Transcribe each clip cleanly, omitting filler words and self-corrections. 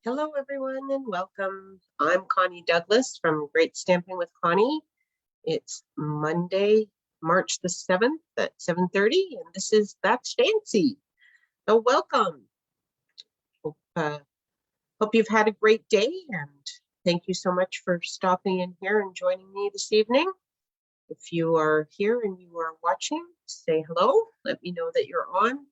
Hello, everyone, and welcome. I'm Connie Douglas from Great Stamping with Connie. It's Monday, March the 7th at 7:30, and this is That's Fancy. So welcome. Hope you've had a great day, and thank you so much for stopping in here and joining me this evening. If you are here and you are watching, say hello. Let me know that you're on.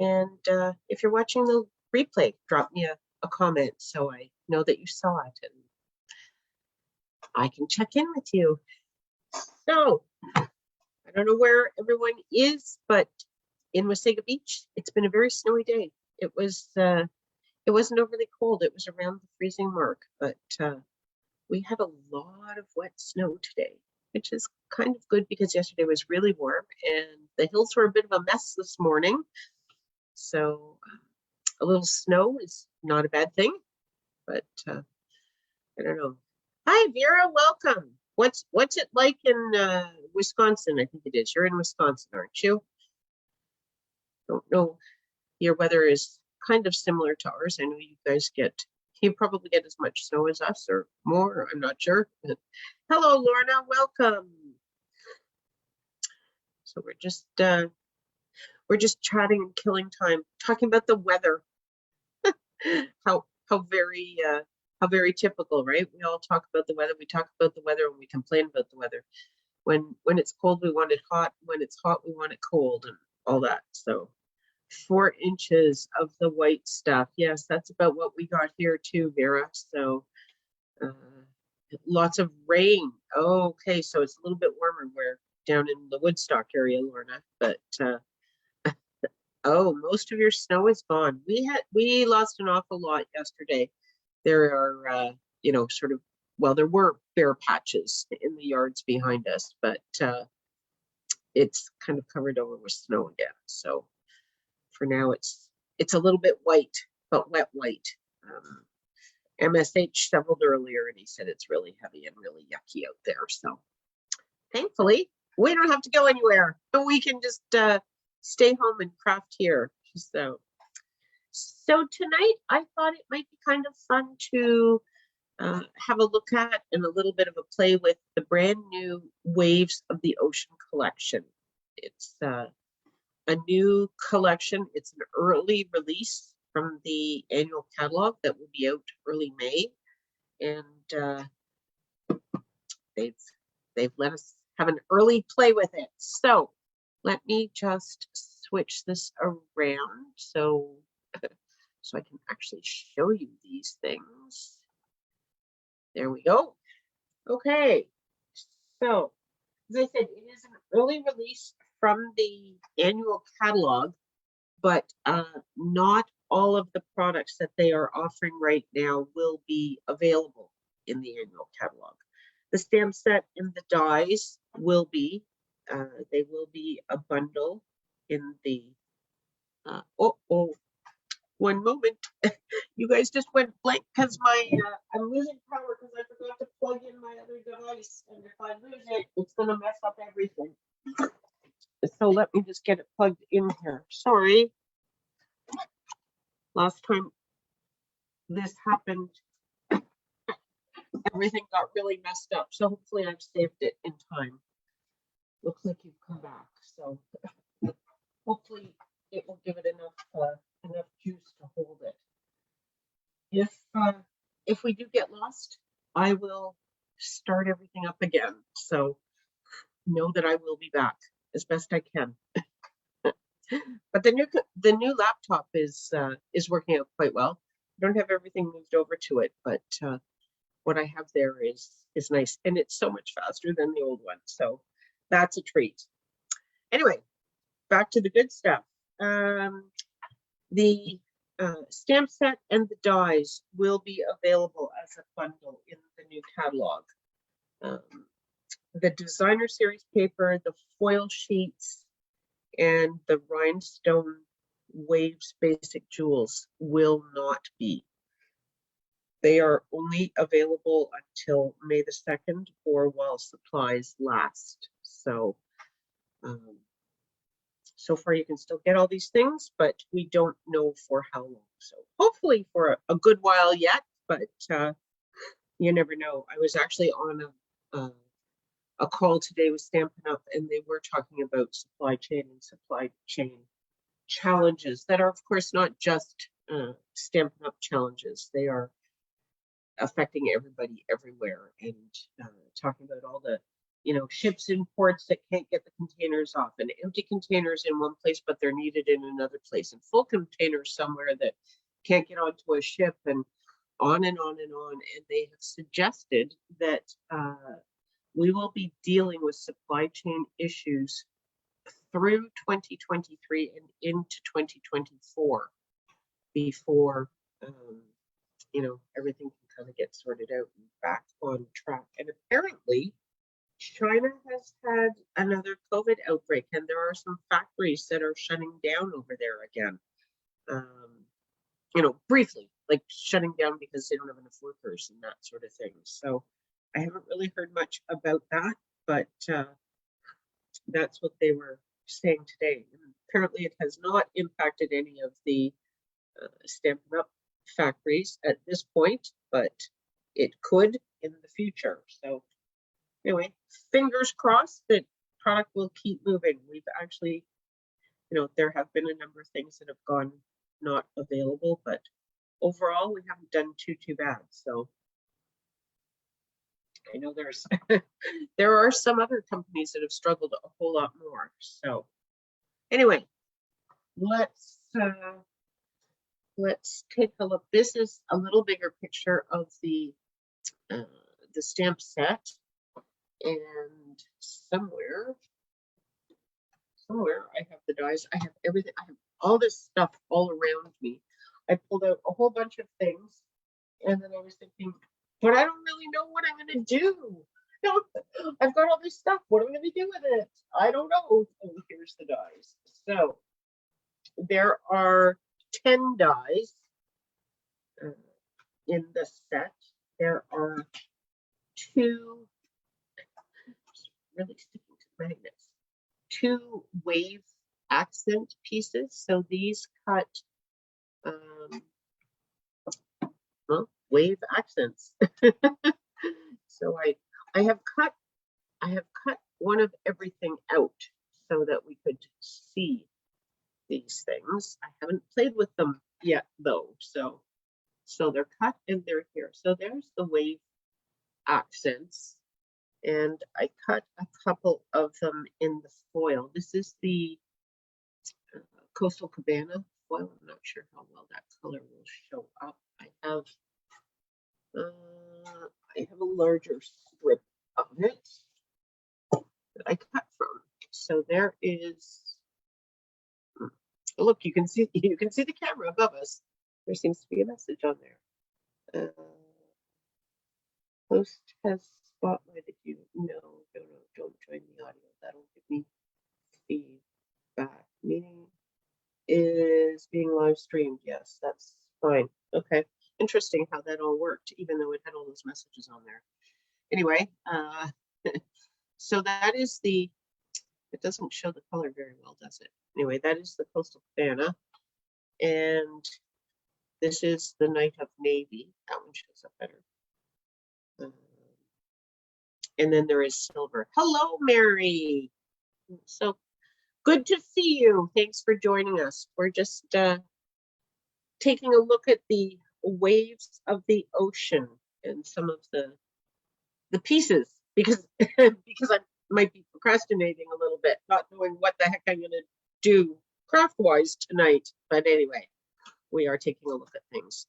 And if you're watching the replay, drop me a comment so I know that you saw it and I can check in with you. So I don't know where everyone is, but in Wasaga Beach, it's been a very snowy day. It wasn't overly cold. It was around the freezing mark, but we had a lot of wet snow today, which is kind of good because yesterday was really warm and the hills were a bit of a mess this morning. So a little snow is not a bad thing, but I don't know. Hi, Vera, welcome. What's it like in Wisconsin? I think it is. You're in Wisconsin, aren't you? Don't know. Your weather is kind of similar to ours. I know you probably get as much snow as us or more. I'm not sure. Hello, Lorna, welcome. So we're just chatting and killing time, talking about the weather. how very typical, right? We all talk about the weather. We talk about the weather and we complain about the weather. When it's cold, we want it hot. When it's hot, we want it cold and all that. So 4 inches of the white stuff. Yes, that's about what we got here too, Vera. So lots of rain. Oh, okay, so it's a little bit warmer. We're down in the Woodstock area, Lorna, but oh, most of your snow is gone. We lost an awful lot yesterday. There are there were bare patches in the yards behind us, but it's kind of covered over with snow again. So for now it's a little bit white, but wet white. MSH shoveled earlier and he said it's really heavy and really yucky out there. So thankfully we don't have to go anywhere, but we can just stay home and craft here. So tonight I thought it might be kind of fun to have a look at and a little bit of a play with the brand new Waves of the Ocean collection. It's a new collection. It's an early release from the annual catalog that will be out early May, and they've let us have an early play with it. So let me just switch this around so I can actually show you these things. There we go. Okay, so as I said, it is an early release from the annual catalog, but not all of the products that they are offering right now will be available in the annual catalog. The stamp set and the dies will be, they will be a bundle in the, one moment. You guys just went blank because I'm losing power because I forgot to plug in my other device. And if I lose it, it's going to mess up everything. So let me just get it plugged in here. Sorry. Last time this happened, everything got really messed up. So hopefully I've saved it in time. Looks like you've come back. So hopefully it will give it enough juice to hold it. If we do get lost, I will start everything up again. So know that I will be back as best I can. But the new laptop is working out quite well. I don't have everything moved over to it, but what I have there is nice, and it's so much faster than the old one. So that's a treat. Anyway, back to the good stuff. The stamp set and the dies will be available as a bundle in the new catalog. The designer series paper, the foil sheets, and the rhinestone waves basic jewels will not be. They are only available until May the 2nd or while supplies last. So so far you can still get all these things, but we don't know for how long. So hopefully for a good while yet, but you never know. I was actually on a call today with Stampin' Up, and they were talking about supply chain challenges that are, of course, not just Stampin' Up challenges. They are affecting everybody everywhere, and talking about all the ships and ports that can't get the containers off, and empty containers in one place but they're needed in another place, and full containers somewhere that can't get onto a ship, and on and on and on. And they have suggested that we will be dealing with supply chain issues through 2023 and into 2024 before everything can kind of get sorted out and back on track. And apparently China has had another COVID outbreak, and there are some factories that are shutting down over there again. Briefly, like shutting down because they don't have enough workers and that sort of thing. So I haven't really heard much about that, but that's what they were saying today. And apparently it has not impacted any of the Stampin' Up factories at this point, but it could in the future. So anyway, fingers crossed that product will keep moving. We've actually, there have been a number of things that have gone not available, but overall we haven't done too bad. So I know there's there are some other companies that have struggled a whole lot more. So anyway, let's take a look. This is a little bigger picture of the stamp set, and somewhere I have the dies. I have everything. I have all this stuff all around me. I pulled out a whole bunch of things, and then I was thinking, but I don't really know what I'm going to do. I've got all this stuff. What am I going to do with it? I don't know. Oh, here's the dies. So there are 10 dies in the set. There are 2, really sticking to magnets, 2 wave accent pieces. So these cut wave accents. So I have cut one of everything out so that we could see these things. I haven't played with them yet though, so they're cut and they're here. So there's the wave accents, and I cut a couple of them in the foil. This is the Coastal Cabana foil. I'm not sure how well that color will show up. I have a larger strip of it that I cut from. So there is. Look, you can see the camera above us. There seems to be a message on there. Host has spotlighted you. No, don't join the audio. That'll give me feedback. Meeting is being live streamed. Yes, that's fine. Okay. Interesting how that all worked, even though it had all those messages on there. Anyway, so that is it doesn't show the color very well, does it? Anyway, that is the Coastal Cabana. And this is the Night of Navy. That one shows up better. And then there is silver. Hello, Mary. So good to see you. Thanks for joining us. We're just taking a look at the waves of the ocean and some of the pieces, because I might be procrastinating a little bit, not knowing what the heck I'm going to do craft-wise tonight. But anyway, we are taking a look at things.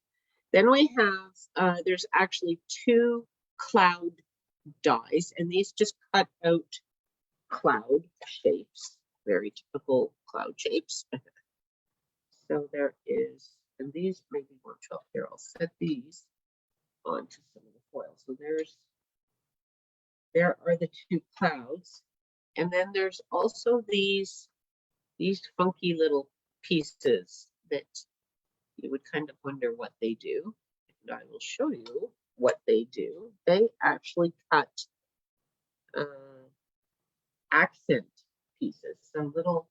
Then we have, there's actually 2 cloud dies, and these just cut out cloud shapes, very typical cloud shapes. So there is, and these maybe won't show up here. I'll set these onto some of the foil. So there are the 2 clouds, and then there's also these funky little pieces that you would kind of wonder what they do. And I will show you what they do. They actually cut accent pieces, some little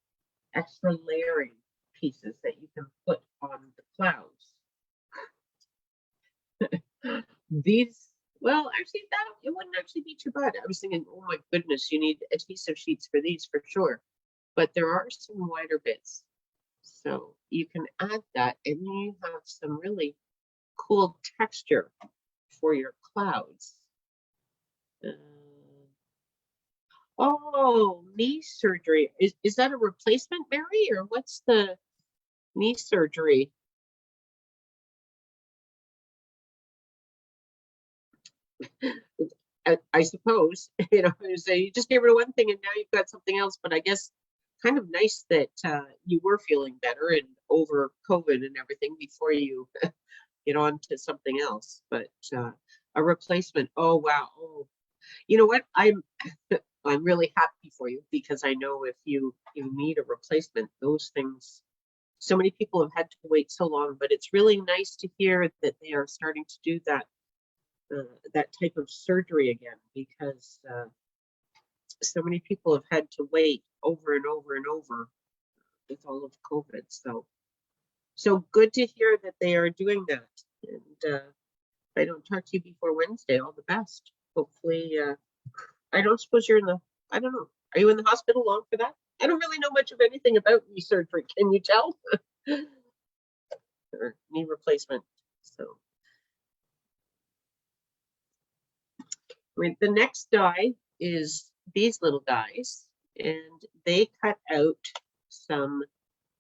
extra layering pieces that you can put on the clouds. These, well, actually, that it wouldn't actually be too bad. I was thinking, oh my goodness, you need adhesive sheets for these for sure. But there are some wider bits. So you can add that, and you have some really cool texture for your clouds. Oh, knee surgery. Is that a replacement, Mary, or what's the knee surgery? I suppose, so you just gave her one thing and now you've got something else, but I guess kind of nice that you were feeling better and over COVID and everything before you get on to something else. But a replacement, oh wow. Oh, you know what? I'm really happy for you because I know if you need a replacement, those things, so many people have had to wait so long, but it's really nice to hear that they are starting to do that that type of surgery again, because so many people have had to wait over and over and over with all of COVID. So good to hear that they are doing that. And if I don't talk to you before Wednesday, all the best. Hopefully, I don't suppose you're I don't know. Are you in the hospital long for that? I don't really know much of anything about knee surgery. Can you tell? Or knee replacement. So. The next die is these little guys, and they cut out some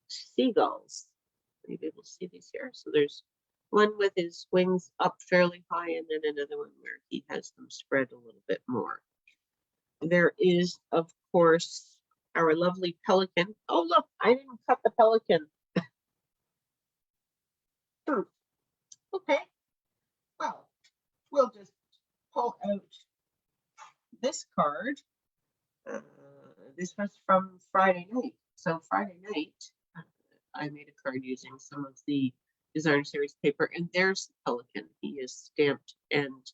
seagulls. Are you able to see these here? So there's one with his wings up fairly high, and then another one where he has them spread a little bit more. There is, of course, our lovely pelican. Oh, look, I didn't cut the pelican. Okay, well, we'll just pull out this card. This was from Friday night. So Friday night, I made a card using some of the designer series paper, and there's the pelican. He is stamped and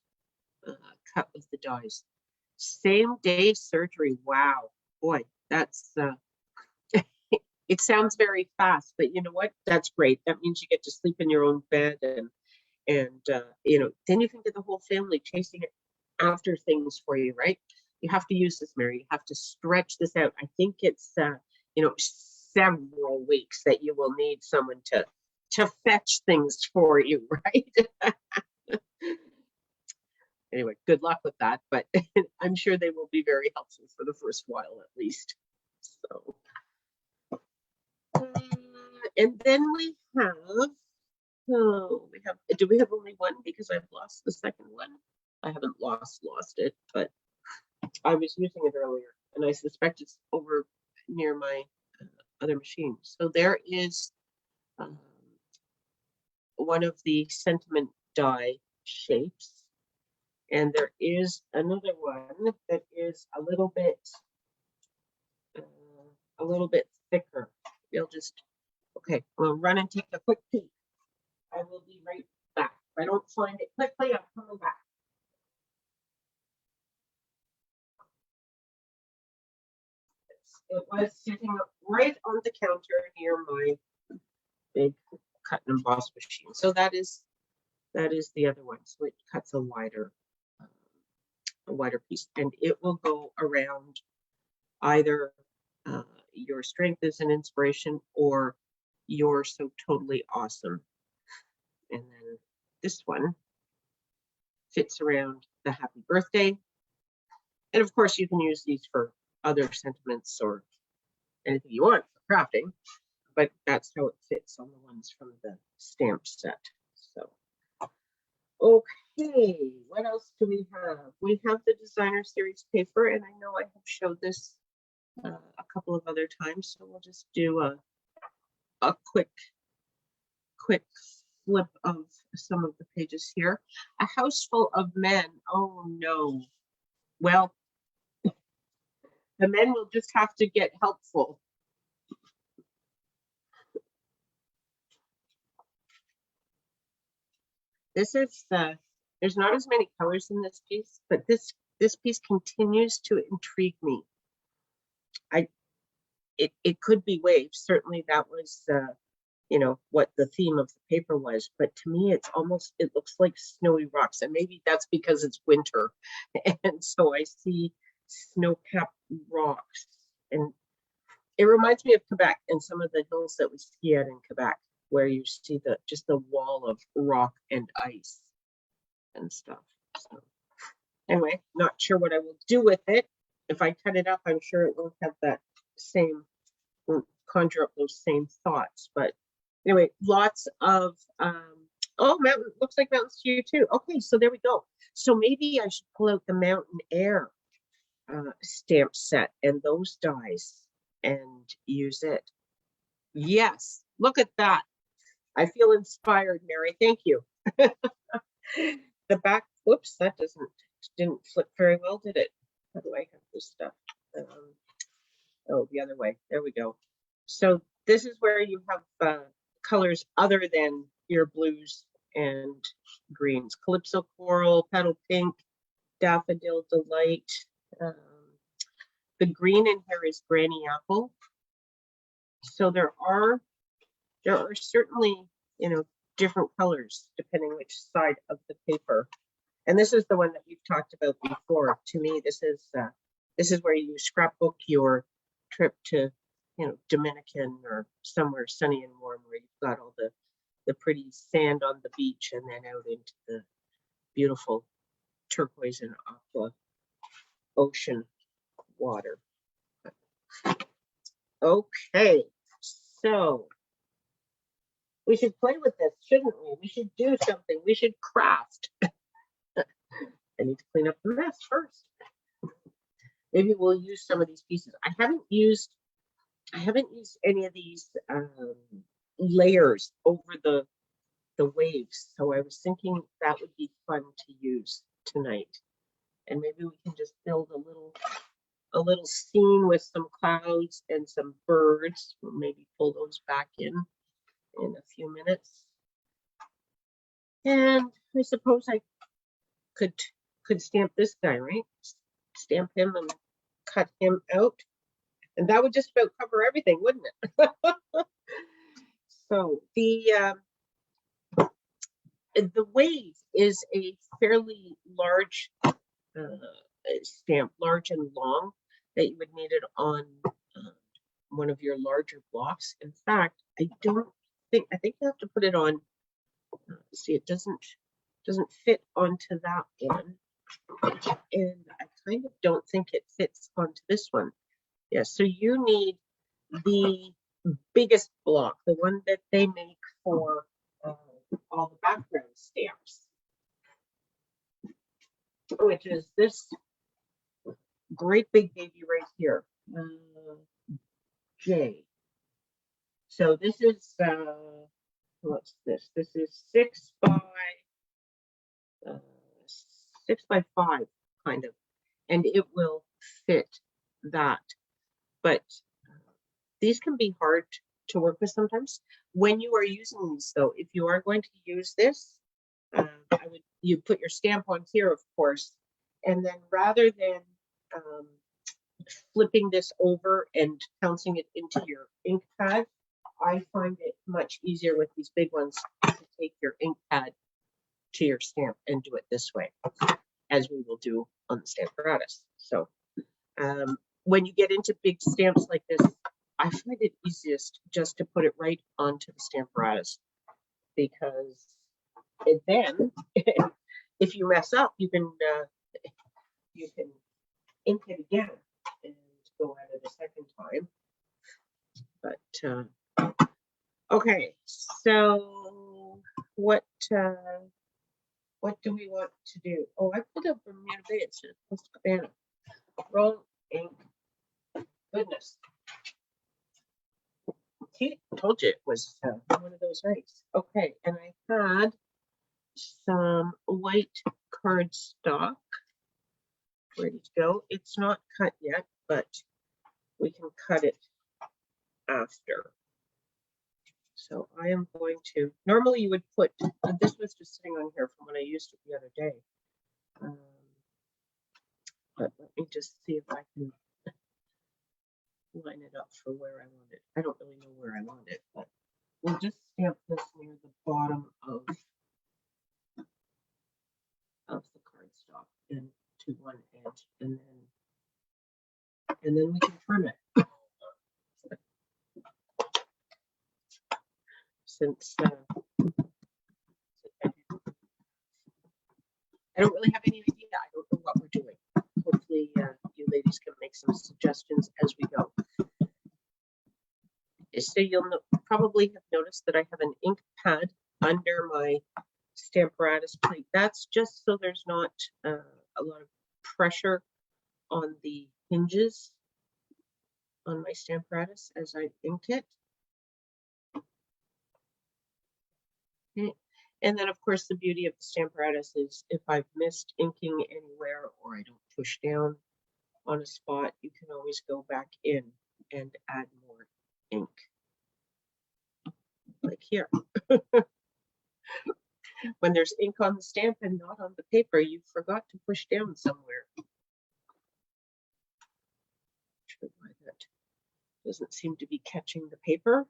cut with the dies. Same day surgery. Wow, boy, that's it sounds very fast, but you know what? That's great. That means you get to sleep in your own bed, and then you can get the whole family chasing it after things for you, right? You have to use this, Mary. You have to stretch this out. I think it's several weeks that you will need someone to fetch things for you, right? Anyway, good luck with that, but I'm sure they will be very helpful for the first while at least. So, and then we have, do we have only one? Because I've lost the second one. I haven't lost it, but I was using it earlier, and I suspect it's over near my other machine. So there is one of the sentiment die shapes, and there is another one that is a little bit thicker. You'll just, okay, we'll run and take a quick peek. I will be right back. If I don't find it quickly, I'm coming back. It was sitting right on the counter near my big cut and emboss machine. So that is the other one. So it cuts a wider piece, and it will go around either your strength is an inspiration or you're so totally awesome. And then this one fits around the happy birthday. And of course, you can use these for other sentiments or anything you want for crafting, but that's how it fits on the ones from the stamp set. So, okay, what else do we have? We have the designer series paper, and I know I have showed this a couple of other times, so we'll just do a quick flip of some of the pages here. A house full of men. Oh no. Well, the men will just have to get helpful. This is there's not as many colors in this piece, but this piece continues to intrigue me. it could be waves. Certainly that was, you know, what the theme of the paper was. But to me, it looks like snowy rocks. And maybe that's because it's winter. And so I see snow-capped rocks. And it reminds me of Quebec and some of the hills that we ski at in Quebec, where you see just the wall of rock and ice and stuff. So anyway, not sure what I will do with it. If I cut it up, I'm sure it won't have that same, won't conjure up those same thoughts. But anyway, lots of, oh, mountain, looks like mountains to you too. Okay, so there we go. So maybe I should pull out the Mountain Air stamp set and those dies and use it. Yes, look at that. I feel inspired, Mary. Thank you. The back, whoops, that didn't flip very well, did it? How do I have this stuff? Oh, the other way. There we go. So this is where you have colors other than your blues and greens. Calypso Coral, Petal Pink, Daffodil Delight. The green in here is Granny Apple. So there are certainly, you know, different colors depending which side of the paper. And this is the one that we've talked about before. To me, this is where you scrapbook your trip to, you know, Dominican or somewhere sunny and warm, where you've got all the pretty sand on the beach and then out into the beautiful turquoise and aqua ocean water. Okay, so we should play with this, shouldn't we? We should do something. We should craft. I need to clean up the mess first. Maybe we'll use some of these pieces. I haven't used any of these layers over the waves, so I was thinking that would be fun to use tonight. And maybe we can just build a little scene with some clouds and some birds. We'll maybe pull those back in a few minutes. And I suppose I could stamp this guy, right? Stamp him and cut him out. And that would just about cover everything, wouldn't it? So the wave is a fairly large stamp, large and long, that you would need it on one of your larger blocks. In fact, I think you have to put it on. See, it doesn't fit onto that one, and I kind of don't think it fits onto this one. Yeah, so you need the biggest block, the one that they make for all the background stamps, which is this great big baby right here, J. So this is what's this? This is 6 by 5 kind of, and it will fit that. But these can be hard to work with sometimes. When you are using these, though, if you are going to use this, you put your stamp on here, of course, and then rather than flipping this over and pouncing it into your ink pad, I find it much easier with these big ones to take your ink pad to your stamp and do it this way, as we will do on the Stamparatus. So when you get into big stamps like this, I find it easiest just to put it right onto the Stamparatus, because then if you mess up, you can ink it again and go at it a second time. But okay, so what do we want to do? Oh, I pulled up Bermuda Bay. It's Costa Cabana. Wrong ink. Goodness. See, told you it was one of those nights. Okay, and I had some white cardstock ready to go. It's not cut yet, but we can cut it after. So I am going to, normally you would put, this was just sitting on here from when I used it the other day. But let me just see if I can line it up for where I want it. I don't really know where I want it, but we'll just stamp this near the bottom of the cardstock and to one edge, and then we can trim it. Since I don't really have any idea. I don't know what we're doing. Hopefully, you ladies can make some suggestions as we go. So you'll probably have noticed that I have an ink pad under my Stamparatus plate. That's just so there's not a lot of pressure on the hinges on my Stamparatus as I ink it. Okay. And then, of course, the beauty of the Stamparatus is if I've missed inking anywhere or I don't push down on a spot, you can always go back in and add more ink. Like here. When there's ink on the stamp and not on the paper, you forgot to push down somewhere. Not sure why that doesn't seem to be catching the paper.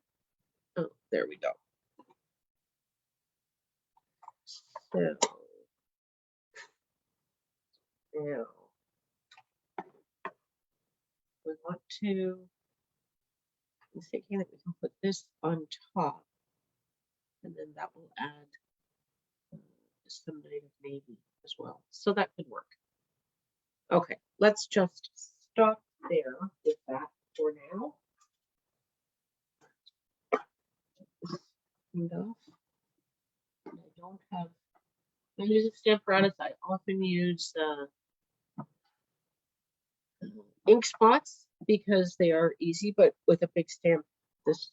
Oh, there we go. So now we want to, I'm thinking that we can put this on top, and then that will add some night of navy as well. So that could work. Okay, let's just stop there with that for now. And off. I don't have, I use a Stamparatus. I often use ink spots because they are easy, but with a big stamp, this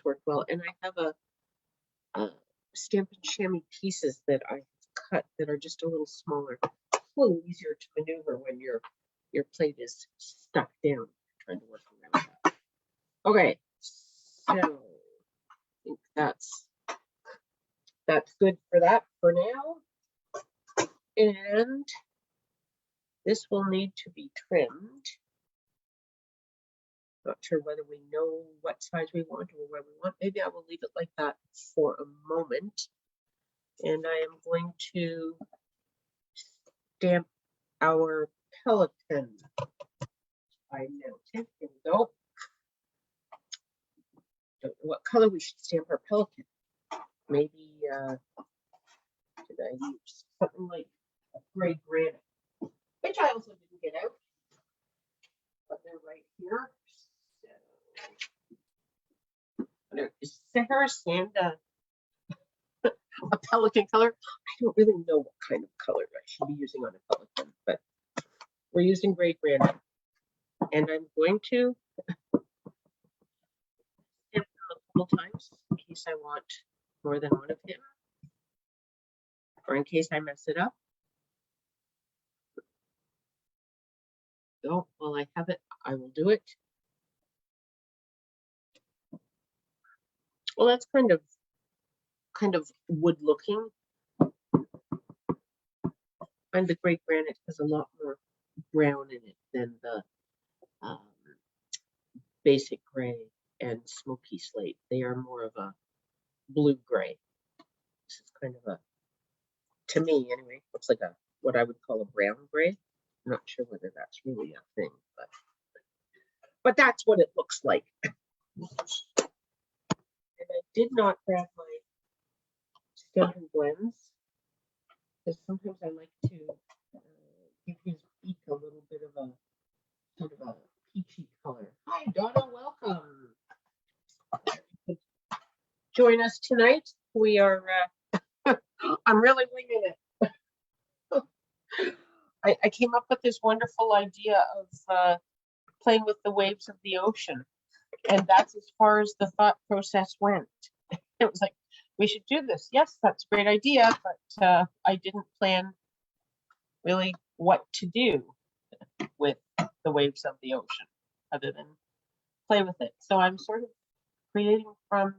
worked well. And I have a Stamp and Chamois pieces that I cut that are just a little smaller, a little easier to maneuver when your plate is stuck down. Trying to work around that. Okay, so I think that's good for that for now. And this will need to be trimmed. Not sure whether we know what size we want or where we want. Maybe I will leave it like that for a moment. And I am going to stamp our pelican. I mounted. Here we go. Don't know what color we should stamp our pelican. Maybe did I use something like a gray granite, which I also didn't get out, but they're right here. So, is Sahara sand a pelican color? I don't really know what kind of color I should be using on a pelican, but we're using gray granite, and I'm going to stamp them a couple times in case I want more than one of him, or in case I mess it up. So while I have it, I will do it. Well, that's kind of wood looking. And the gray granite has a lot more brown in it than the basic gray and smoky slate. They are more of a blue gray. This is kind of a, to me anyway, looks like a what I would call a brown gray. I'm not sure whether that's really a thing, but that's what it looks like. And I did not grab my Stampin' Blends because sometimes I like to give his beak a little bit of a sort of a peachy color. Hi, Donna, welcome. Join us tonight. We are, I'm really winging it. I came up with this wonderful idea of playing with the waves of the ocean. And that's as far as the thought process went. It was like, we should do this. Yes, that's a great idea, but I didn't plan really what to do with the waves of the ocean other than play with it. So I'm sort of creating from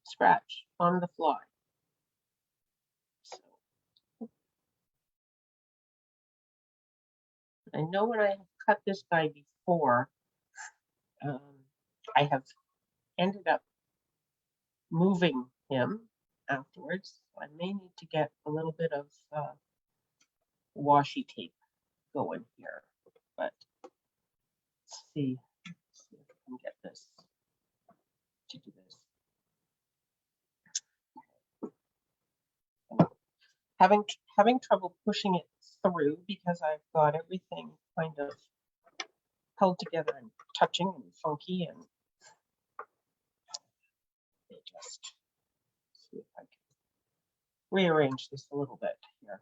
scratch on the fly. So I know when I have cut this guy before, I have ended up moving him afterwards. So I may need to get a little bit of washi tape going here, but let's see if I can get this to do this. Having trouble pushing it through because I've got everything kind of held together and touching and funky, and just see if I can rearrange this a little bit here.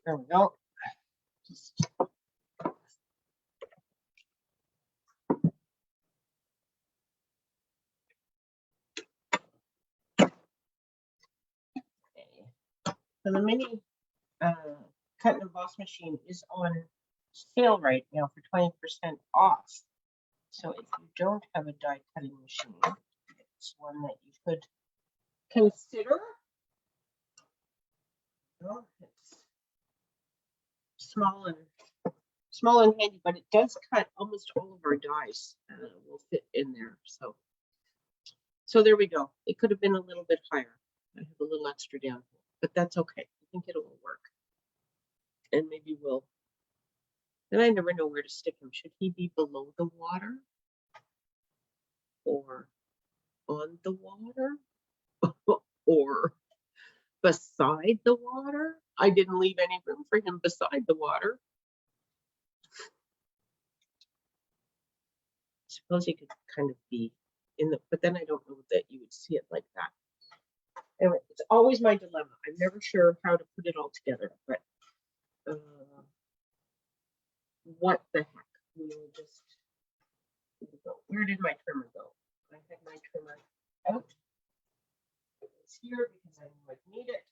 There we go. Just so the mini cut and emboss machine is on sale right now for 20% off. So if you don't have a die cutting machine, it's one that you could consider. Well, it's small and handy, but it does cut almost all of our dies. Will fit in there. So there we go. It could have been a little bit higher. I have a little extra down here, but that's okay. I think it'll work. And maybe we'll. Then I never know where to stick him. Should he be below the water or on the water or beside the water? I didn't leave any room for him beside the water. I suppose he could kind of be in the, but then I don't know that you would see it like that. Anyway, it's always my dilemma. I'm never sure how to put it all together, but what the heck? We will just go. Where did my trimmer go? I had my trimmer out. It's here because I knew I'd need it.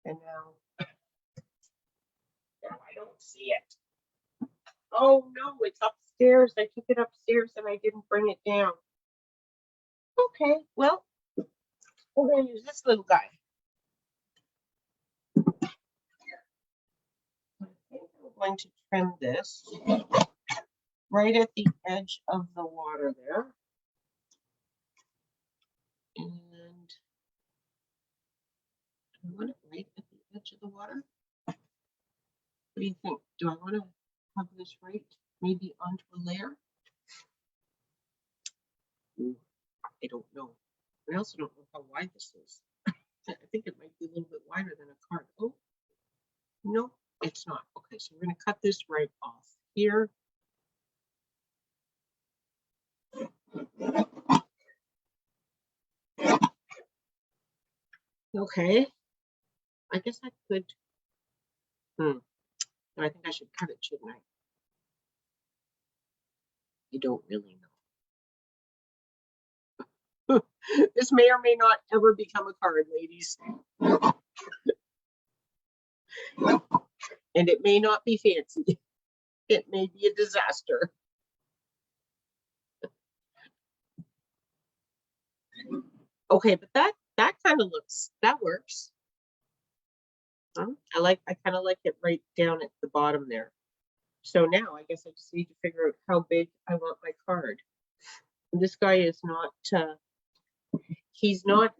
And now I don't see it. Oh no, it's upstairs. I took it upstairs and I didn't bring it down. Okay, well, we're going to use this little guy. I think I'm going to trim this right at the edge of the water there. And do I want it right at the edge of the water? What do you think? Do I want to have this right maybe onto a layer? Ooh, I don't know. I also don't know how wide this is. I think it might be a little bit wider than a card. Oh, no, it's not. Okay, so we're going to cut this right off here. Okay, I guess I could. I think I should cut it, shouldn't I? I don't really know. This may or may not ever become a card, ladies. And it may not be fancy. It may be a disaster. Okay, but that kind of looks, that works. I kind of like it right down at the bottom there. So now I guess I just need to figure out how big I want my card. And this guy is not, he's not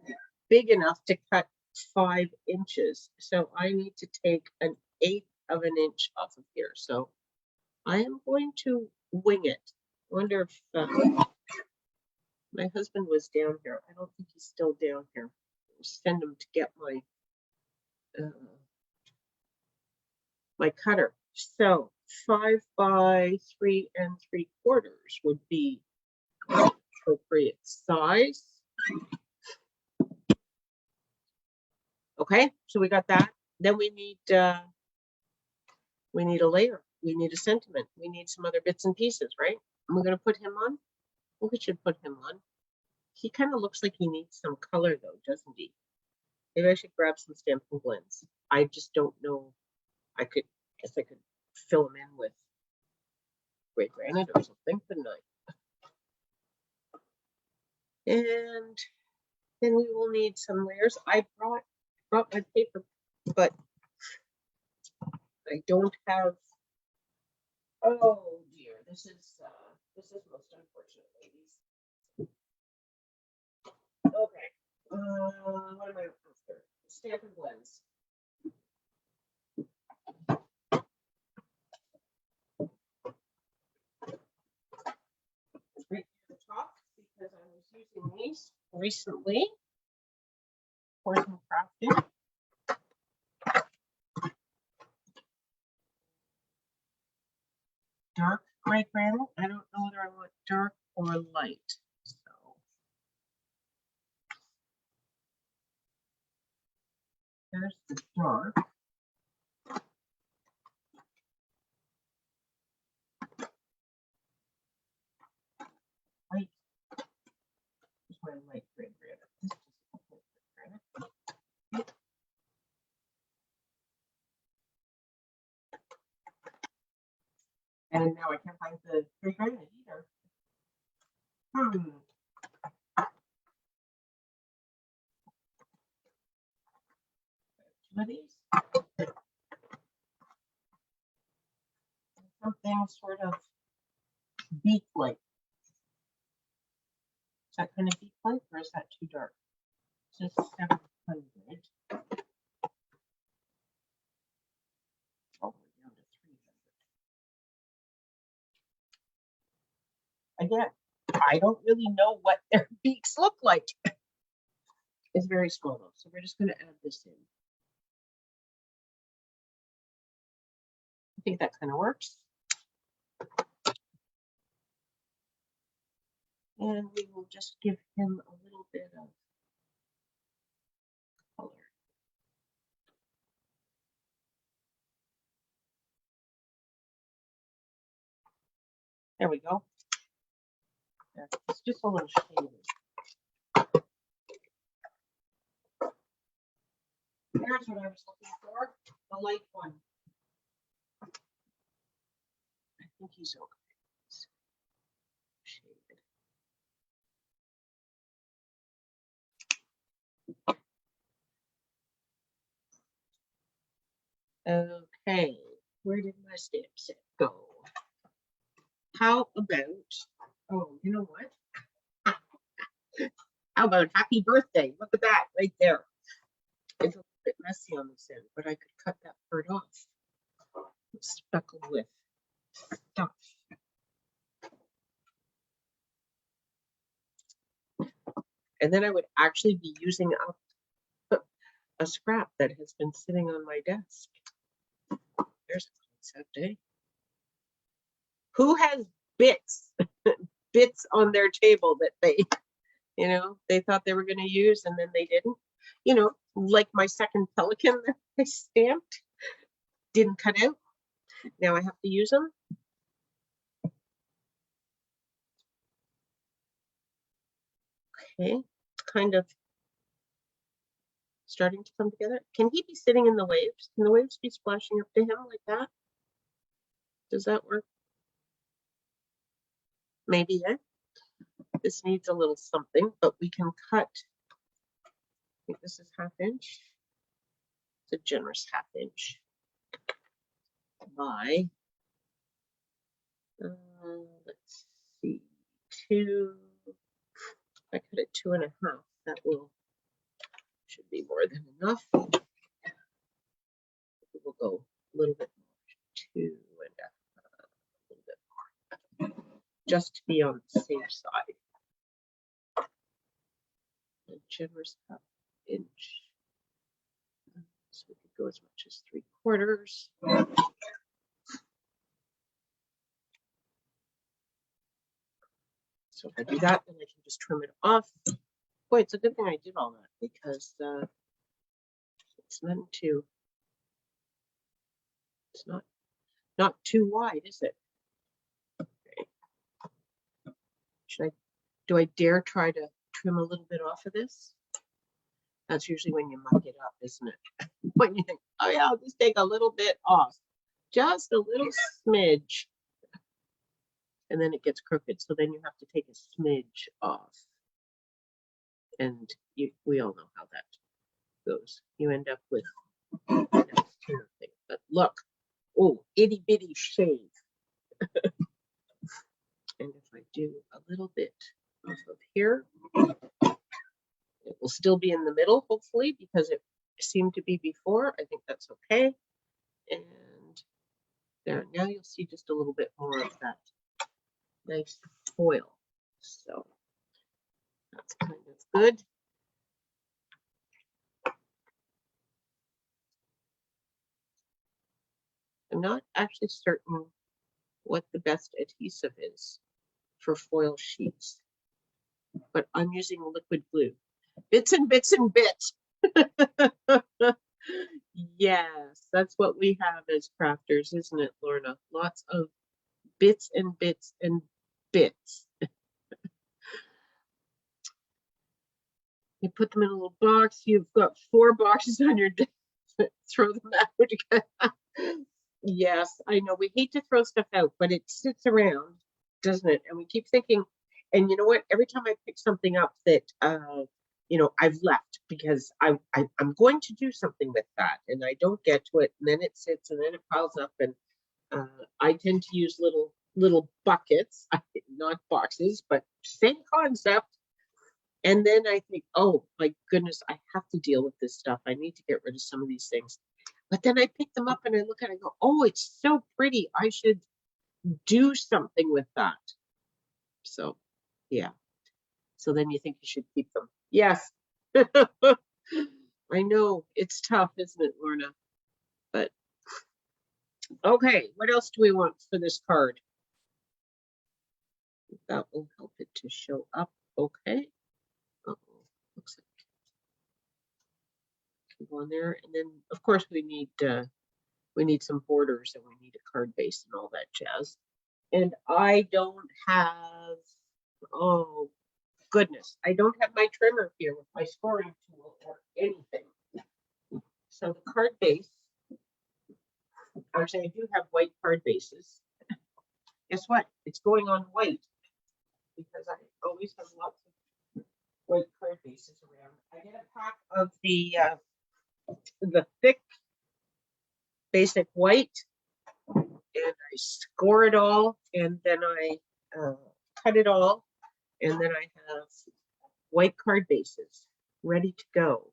big enough to cut 5 inches. So I need to take 1/8 of an inch off of here. So I am going to wing it. I wonder if my husband was down here. I don't think he's still down here. I'll send him to get my my cutter. So 5 by 3 3/4 would be appropriate size. Okay, so we got that. Then we need a layer. We need a sentiment. We need some other bits and pieces, right? And we're going to put him on. I think we should put him on. He kind of looks like he needs some color though, doesn't he? Maybe I should grab some Stampin' Blends. I just don't know. I guess I could fill them in with gray granite or something, couldn't I? And then we will need some layers. I brought my paper, but I don't have. Oh dear, this is most unfortunate, ladies. Okay, what am I after? Stampin' Blends. Right at the top, because I was using these recently for some crafting. Dark gray granite. I don't know whether I want dark or light. So there's the dark. Light. Here's my light gray granite. This is light granite. And now I can't find the gray granite either. Two of these. Something sort of beak-like. Is that kind of beak-like, or is that too dark? Just 700. All the way down to 300. Again, I don't really know what their beaks look like. It's very small though, so we're just going to add this in. I think that kind of works. And we will just give him a little bit of color. There we go. It's just a little shaded. Here's what I was looking for, the light one. I think he's okay. It's shaded. Okay, where did my stamp set go? How about, oh, you know what? How about happy birthday? Look at that right there. It's a little bit messy on this end, but I could cut that part off. It's speckled with stuff. And then I would actually be using up a scrap that has been sitting on my desk. There's a concept, eh? Who has bits on their table that they, they thought they were going to use and then they didn't? Like my second pelican that I stamped, didn't cut out. Now I have to use them. Okay, kind of starting to come together. Can he be sitting in the waves? Can the waves be splashing up to him like that? Does that work? Maybe, eh? This needs a little something, but we can cut. I think this is 1/2 inch. It's a generous 1/2 inch by, let's see, 2. I cut it 2 1/2. That should be more than enough. We'll go a little bit more, 2 1/2, a little bit more, just to be on the safe side. A generous 1/2 inch. So we could go as much as 3/4. So if I do that, then I can just trim it off. Boy, it's a good thing I did all that because it's meant to. It's not too wide, is it? Okay. Do I dare try to trim a little bit off of this? That's usually when you muck it up, isn't it? When you think, oh yeah, I'll just take a little bit off, just a little smidge, and then it gets crooked. So then you have to take a smidge off. And we all know how that goes. You end up with that kind of thing. But look, oh, itty bitty shave. And if I do a little bit off of here, it will still be in the middle, hopefully, because it seemed to be before. I think that's okay. And there, now you'll see just a little bit more of that nice foil. So that's kind of good. I'm not actually certain what the best adhesive is for foil sheets, but I'm using liquid glue. Bits and bits and bits. Yes, that's what we have as crafters, isn't it, Lorna? Lots of bits and bits and bits. You put them in a little box. You've got 4 boxes on your desk. Throw them out. Yes, I know. We hate to throw stuff out, but it sits around, doesn't it? And we keep thinking, and you know what? Every time I pick something up that I've left because I'm going to do something with that, and I don't get to it, and then it sits, and then it piles up, and I tend to use little buckets, not boxes, but same concept. And then I think, oh my goodness, I have to deal with this stuff. I need to get rid of some of these things. But then I pick them up and I look at it and go, oh, it's so pretty. I should do something with that. So, yeah. So then you think you should keep them. Yes. I know it's tough, isn't it, Lorna? But okay, what else do we want for this card? That will help it to show up. Okay. Uh-oh, looks like go on there, and then of course we need some borders, and we need a card base and all that jazz. And I don't have, oh goodness, I don't have my trimmer here with my scoring tool or anything. So the card base, actually I do have white card bases. Guess what? It's going on white because I always have lots of white card bases around. I get a pack of the thick basic white, and I score it all, and then I cut it all, and then I have white card bases ready to go.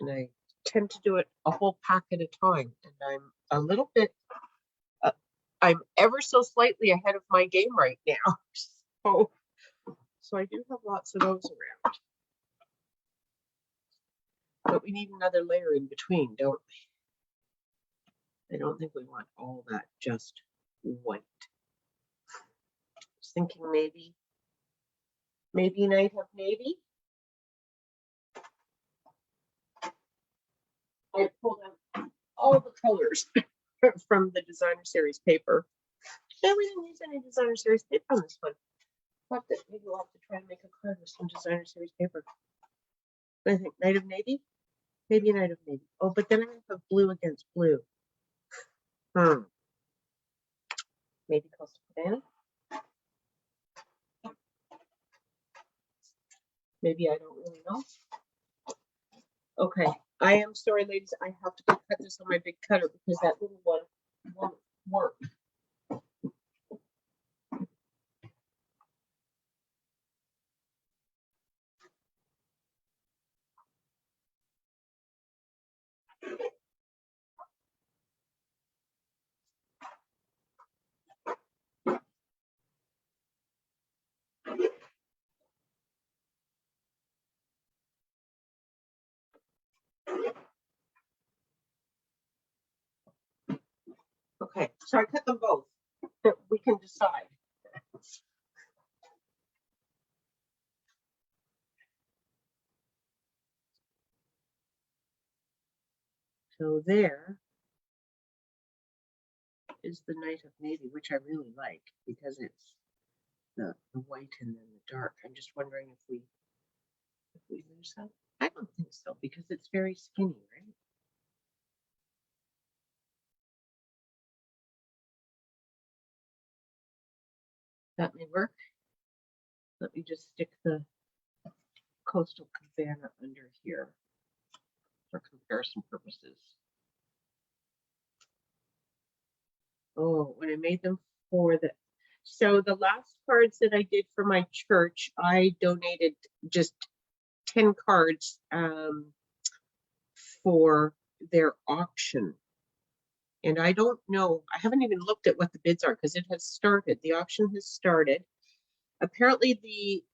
And I tend to do it a whole pack at a time, and I'm a little bit, I'm ever so slightly ahead of my game right now. So I do have lots of those around. But we need another layer in between, don't we? I don't think we want all that just white. I was thinking maybe Night of Navy. I pulled out all the colors from the designer series paper. No, we didn't use any designer series paper on this one. Maybe we'll have to try and make a card with some designer series paper. I think Night of Navy? Maybe Night of Navy. Oh, but then I have blue against blue. Maybe Coastal Cabana? Maybe, I don't really know. Okay, I am sorry, ladies. I have to go cut this on my big cutter because that little one won't work. Okay, so I cut them both, but we can decide. So there is the Night of Navy, which I really like because it's the white and then the dark. I'm just wondering if we if we lose that? I don't think so, because it's very skinny, right? That may work. Let me just stick the Coastal Cabana under here for comparison purposes. Oh, when I made them for so the last cards that I did for my church, I donated just 10 cards for their auction. And I don't know, I haven't even looked at what the bids are because it has started. The auction has started. Apparently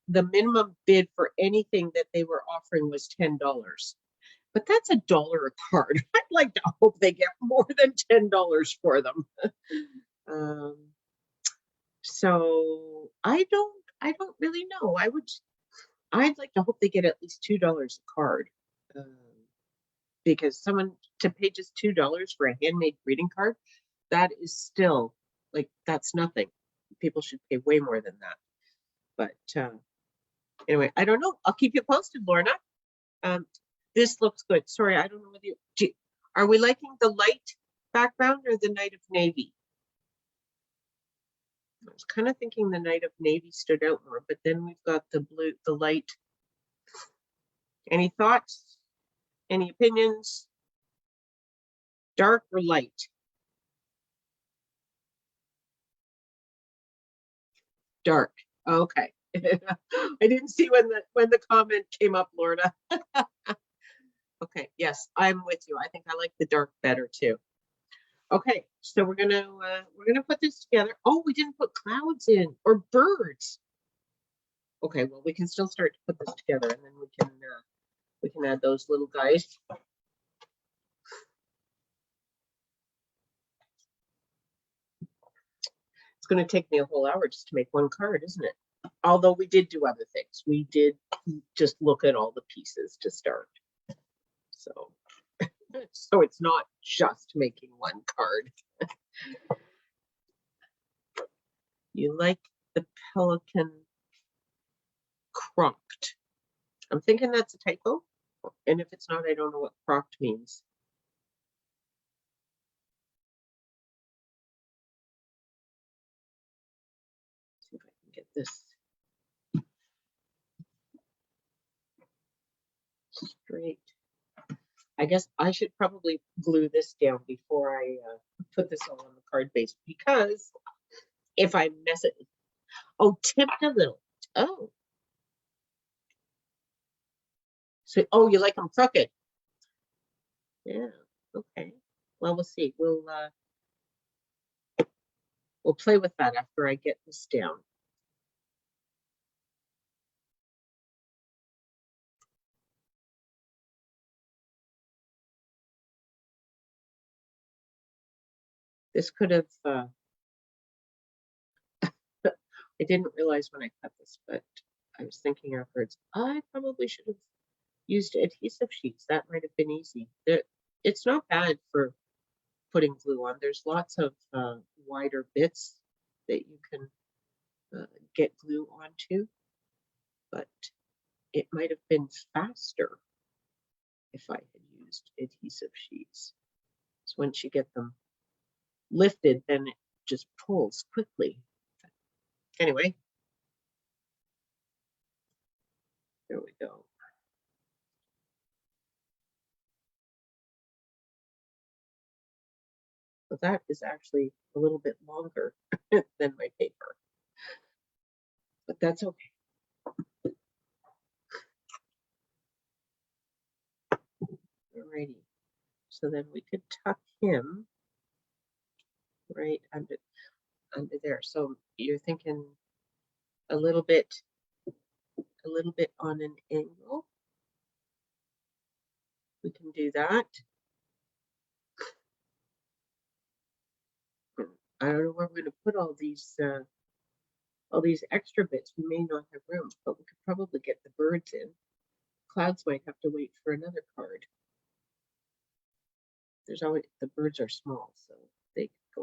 the minimum bid for anything that they were offering was $10. But that's $1 a card. I'd like to hope they get more than $10 for them. So I don't really know. I'd like to hope they get at least $2 a card. Because someone to pay just $2 for a handmade greeting card, that is still like, that's nothing. People should pay way more than that. But anyway, I don't know. I'll keep you posted, Lorna. This looks good. Sorry, I don't know whether are we liking the light background or the Night of Navy? I was kind of thinking the Night of Navy stood out more, but then we've got the blue, the light. Any thoughts? Any opinions? Dark or light? Dark. Okay. I didn't see when the comment came up, Lorna. Okay, yes, I'm with you. I think I like the dark better too. Okay, so we're gonna put this together. Oh, we didn't put clouds in or birds. Okay, well, we can still start to put this together, and then we can add those little guys. It's going to take me a whole hour just to make one card, isn't it? Although we did do other things. We did just look at all the pieces to start. So, so it's not just making one card. You like the pelican cropped. I'm thinking that's a typo. And if it's not, I don't know what cropped means. See if I can get this straight. I guess I should probably glue this down before I put this all on the card base, because if I mess it, oh, tipped a little. Oh. So, oh, you like them crooked? Yeah. Okay. Well, we'll see. We'll play with that after I get this down. This could have. I didn't realize when I cut this, but I was thinking afterwards, I probably should have used adhesive sheets. That might have been easy. It's not bad for putting glue on. There's lots of wider bits that you can get glue onto, but it might have been faster if I had used adhesive sheets. So once you get them lifted, then it just pulls quickly. Anyway, there we go. So that is actually a little bit longer than my paper, but that's okay. Alrighty, so then we could tuck him right under there. So you're thinking a little bit on an angle. We can do that. I don't know where we're going to put all these extra bits. We may not have room, but we could probably get the birds in. Clouds might have to wait for another card. There's always, the birds are small, so they could go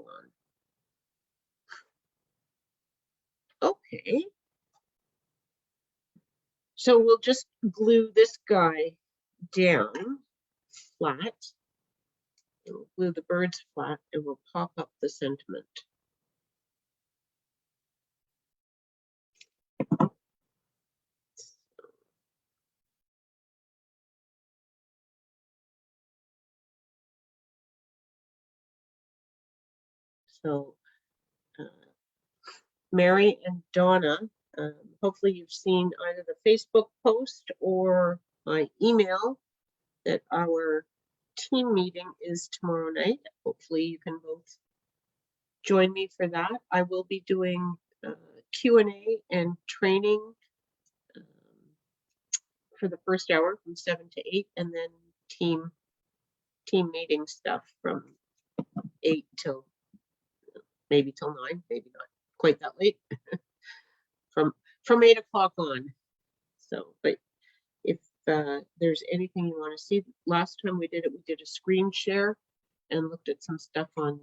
on. Okay. So we'll just glue this guy down flat. We'll glue the birds flat and we'll pop up the sentiment. So Mary and Donna, hopefully you've seen either the Facebook post or my email that our team meeting is tomorrow night. Hopefully you can both join me for that. I will be doing Q&A and training for the first hour from 7 to 8, and then team meeting stuff from 8 till maybe till 9, maybe not quite that late. from 8 o'clock on. So, but if there's anything you want to see, last time we did a screen share and looked at some stuff on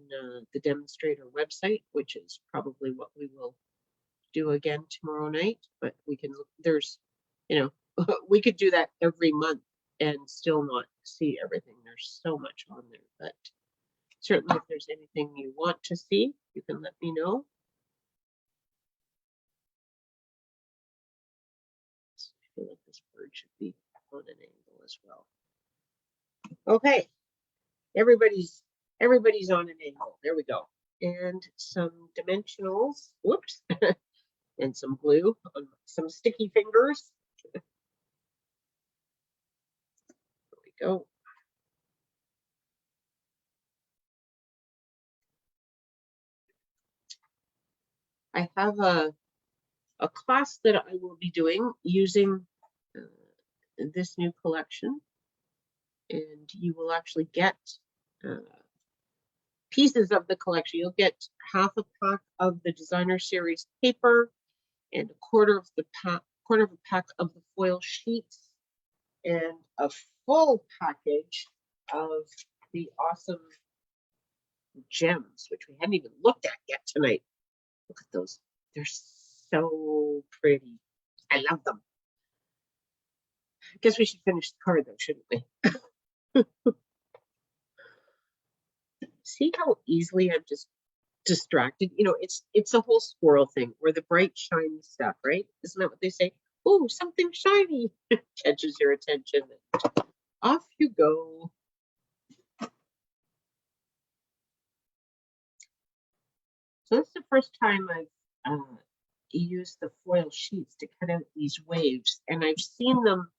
the demonstrator website, which is probably what we will do again tomorrow night. But we can look, there's, you know, we could do that every month and still not see everything. There's so much on there, but certainly if there's anything you want to see, you can let me know. I feel like this bird should be on an angle as well. Okay, everybody's on an angle. There we go. And some dimensionals, whoops, and some glue on some sticky fingers. There we go. I have a class that I will be doing using this new collection, and you will actually get pieces of the collection. You'll get half a pack of the designer series paper and a quarter of a pack of the foil sheets and a full package of the awesome gems, which we haven't even looked at yet tonight. Look at those. They're so pretty. I love them. I guess we should finish the card though, shouldn't we? See how easily I'm just distracted? You know, it's a whole squirrel thing where the bright shiny stuff, right? Isn't that what they say? Oh, something shiny catches your attention. Off you go. So this is the first time I've used the foil sheets to cut out these waves, and I've seen them,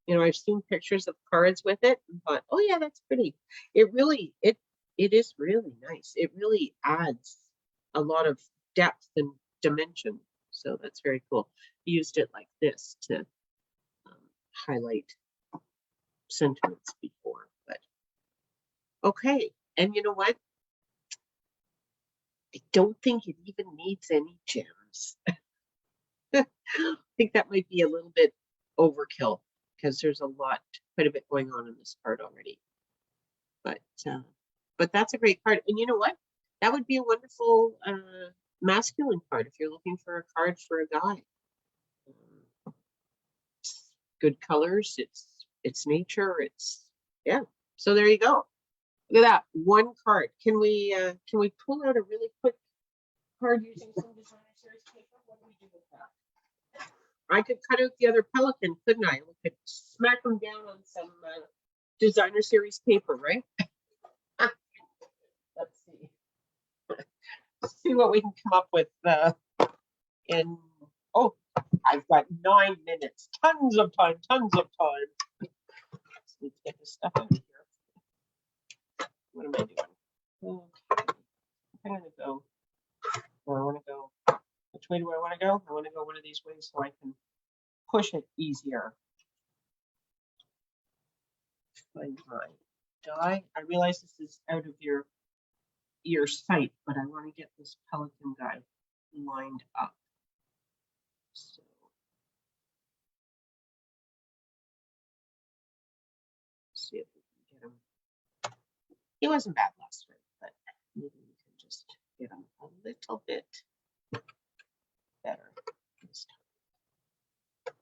you know, I've seen pictures of cards with it and thought, oh yeah, that's pretty. It really, it is really nice. It really adds a lot of depth and dimension. So that's very cool. I used it like this to highlight sentiments before, but okay. And you know what? I don't think it even needs any gems. I think that might be a little bit overkill because there's quite a bit going on in this card already. But that's a great card. And you know what? That would be a wonderful masculine card if you're looking for a card for a guy. Good colors. It's nature. Yeah. So there you go. Look at that one card. Can we pull out a really quick card using some designer series paper? What do we do with that? I could cut out the other pelican, couldn't I? We could smack them down on some designer series paper, right? Let's see. See what we can come up with. Oh, I've got 9 minutes. Tons of time. Just need to get this stuff out of here. What am I doing? Okay. I'm gonna go. Or I want to go. Which way do I want to go? I want to go one of these ways so I can push it easier. Find my die. I realize this is out of your sight, but I want to get this pelican guy lined up. So see if we can get him. He wasn't bad last week, but maybe we can just get him a little bit better this time.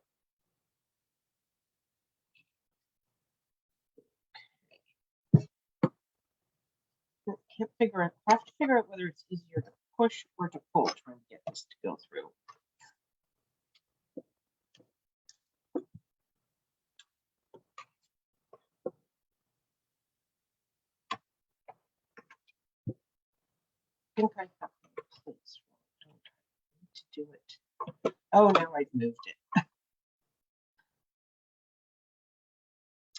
can't figure out, have to figure out whether it's easier to push or to pull, trying to get this to go through. I think I have my place wrong, don't I? I need to do it. Oh, now I've moved it.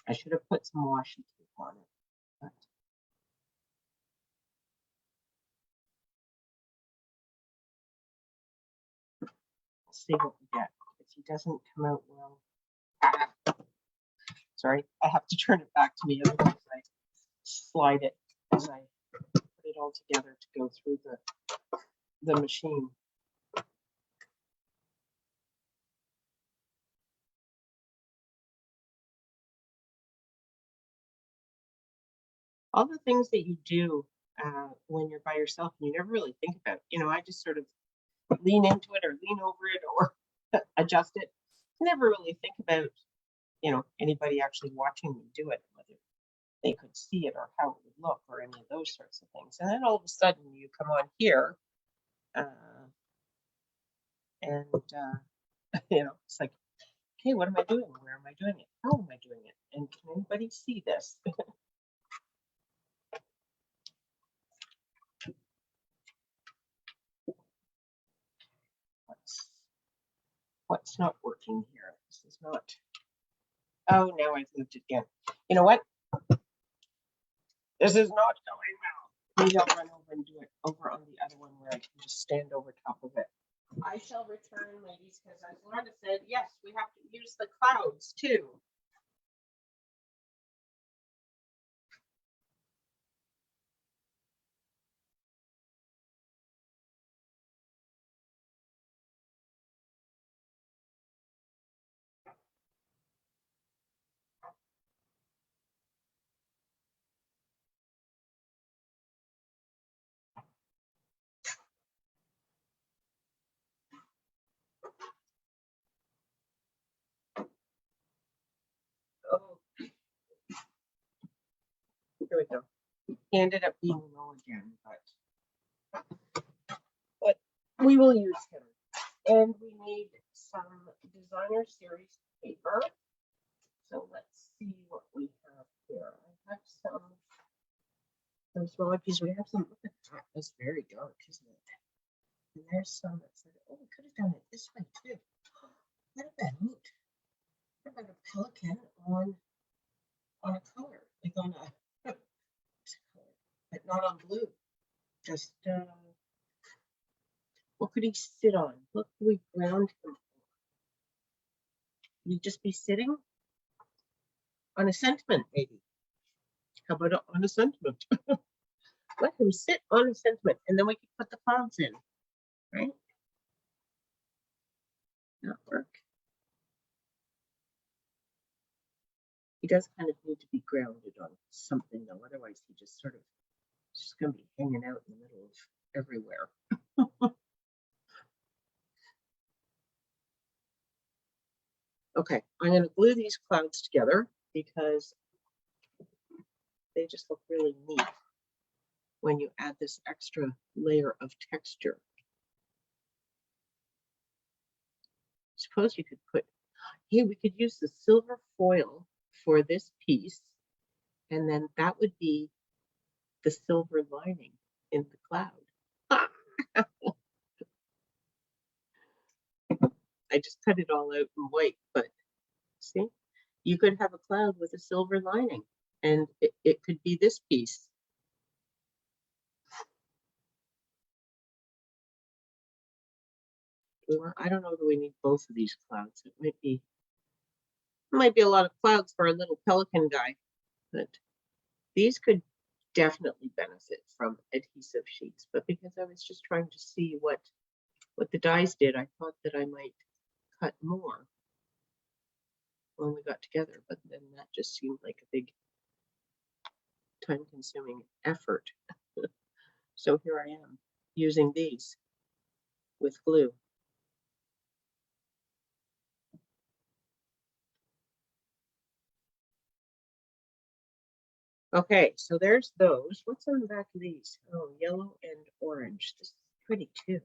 I should have put some washi tape on it. But we'll see what we get. If he doesn't come out well. Sorry, I have to turn it back to me, otherwise I slide it as I put it all together to go through the machine. All the things that you do when you're by yourself and you never really think about. I just sort of lean into it or lean over it or adjust it. I never really think about, anybody actually watching me do it, whether they could see it or how it would look or any of those sorts of things. And then all of a sudden you come on here and, it's like, okay, what am I doing? Where am I doing it? How am I doing it? And can anybody see this? What's not working here? This is not. Oh, now I've moved it again. You know what? This is not going well. Maybe I'll run over and do it over on the other one where I can just stand over top of it. I shall return, ladies, because as Lorna said, yes, we have to use the clouds too. Oh, here we go. He ended up being low again, but we will use him. And we need some designer series paper. So let's see what we have here. I have some smaller pieces. We have some. Look at that. That's very dark, isn't it? And there's some that said, oh, we could have done it this way too. What about a pelican on a color, like on a but not on blue. Just what could he sit on? What could we ground him? Would he just be sitting on a sentiment, maybe? How about on a sentiment? Let him sit on a sentiment, and then we can put the clouds in, right? Not work. He does kind of need to be grounded on something, though. Otherwise, he just sort of just going to be hanging out in the middle of everywhere. Okay, I'm going to glue these clouds together because they just look really neat when you add this extra layer of texture. Suppose you could put, hey, we could use the silver foil for this piece, and then that would be the silver lining in the cloud. I just cut it all out in white, but see, you could have a cloud with a silver lining, and it could be this piece. Or I don't know, do we need both of these clouds? It might be a lot of clouds for a little pelican guy, but these could definitely benefit from adhesive sheets. But because I was just trying to see what the dies did, I thought that I might cut more when we got together, but then that just seemed like a big time-consuming effort. So here I am using these with glue. Okay, so there's those. What's on the back of these? Oh, yellow and orange. This is pretty too.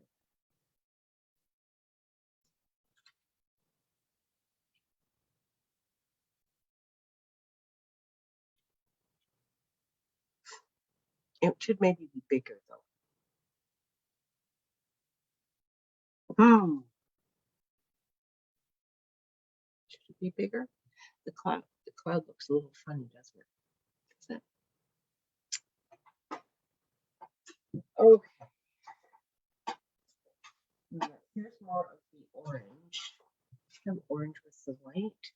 It should maybe be bigger though. Should it be bigger? The cloud looks a little funny, doesn't it? Okay. Here's more of the orange. Have orange with the white.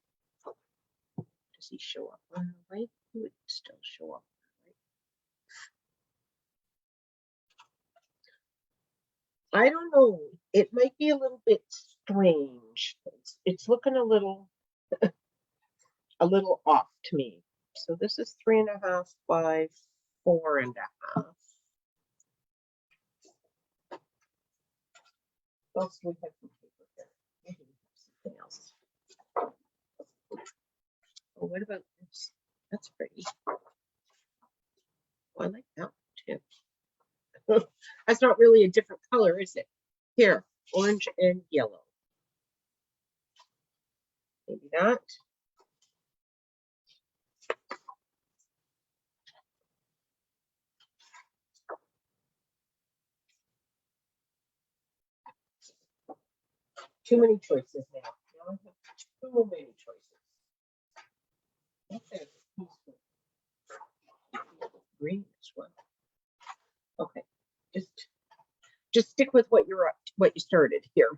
Does he show up on the white? He would still show up on the white. I don't know. It might be a little bit strange. It's looking a little off to me. So this is 3.5 by 4.5. Also, we have some paper here. Maybe we have something else. Oh, what about this? That's pretty. Oh, I like that one too. That's not really a different color, is it? Here, orange and yellow. Maybe that. Too many choices now. Now I have too many choices. Okay, green as well. Okay, just stick with what you're up to, what you started here.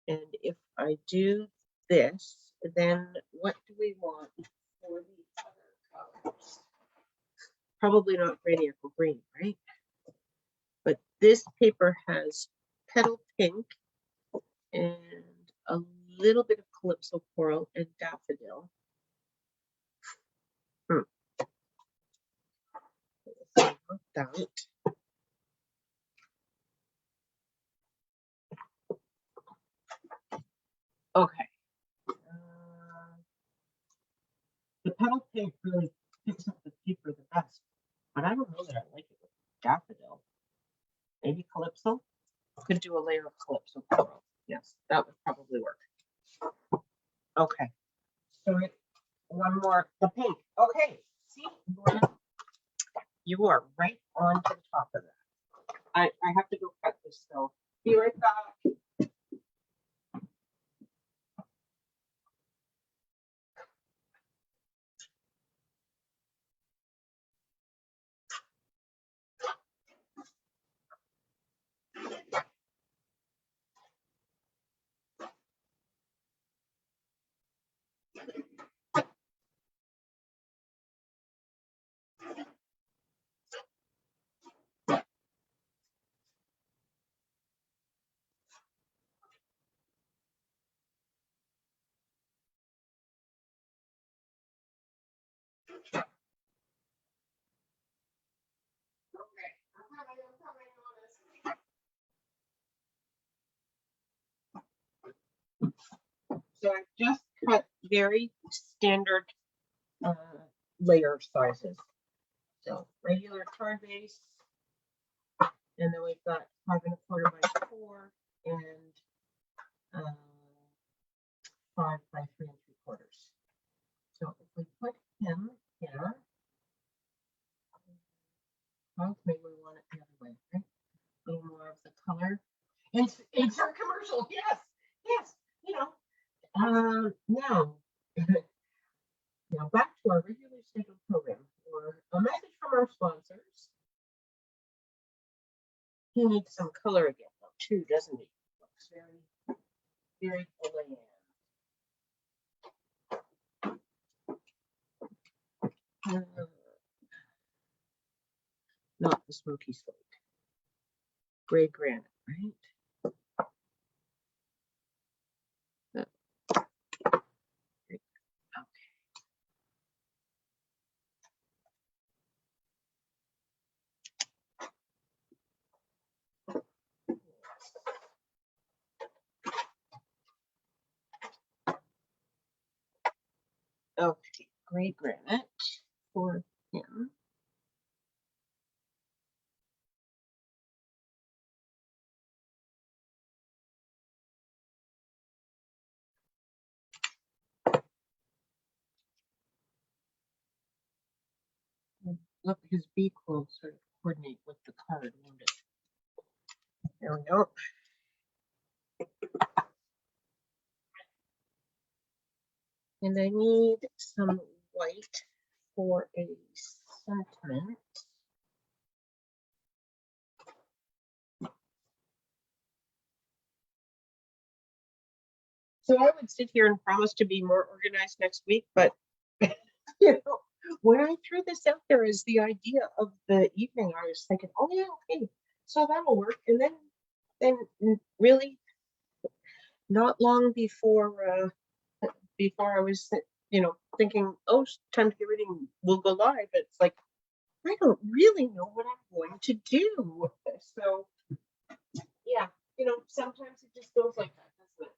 And if I do this, then what do we want for the other colors? Probably not granny or green, right? But this paper has petal pink and a little bit of calypso coral and daffodil. That. Okay. The petal pink really picks up the paper the best, but I don't know that I like it with daffodil. Maybe calypso? Could do a layer of calypso coral. Yes, that would probably work. Okay. So one more, the pink. Okay. See, you are right on to the top of that. I have to go cut this though. Be right back. So I just cut very standard layer sizes. So regular card base, and then we've got 5.25 by 4 and 5 by 3 3/4. So if we put him here, well, maybe we want it the other way, right? A little more of the color. It's our commercial, yes, yes, you know. Now, now back to our regularly scheduled program for a message from our sponsors. He needs some color again, though, too, doesn't he? Looks very, very bland. Not the smoky slate. Gray granite, right? Okay, gray granite for him. Look, his beak will sort of coordinate with the card, won't it? There we go. And I need some white for a sentiment. So I would sit here and promise to be more organized next week, but you know, when I threw this out there as the idea of the evening, I was thinking, oh yeah, okay, so that'll work. And then really not long before I was, thinking, oh, time to get ready, we'll go live. It's like, I don't really know what I'm going to do. So yeah, sometimes it just goes like that, doesn't it?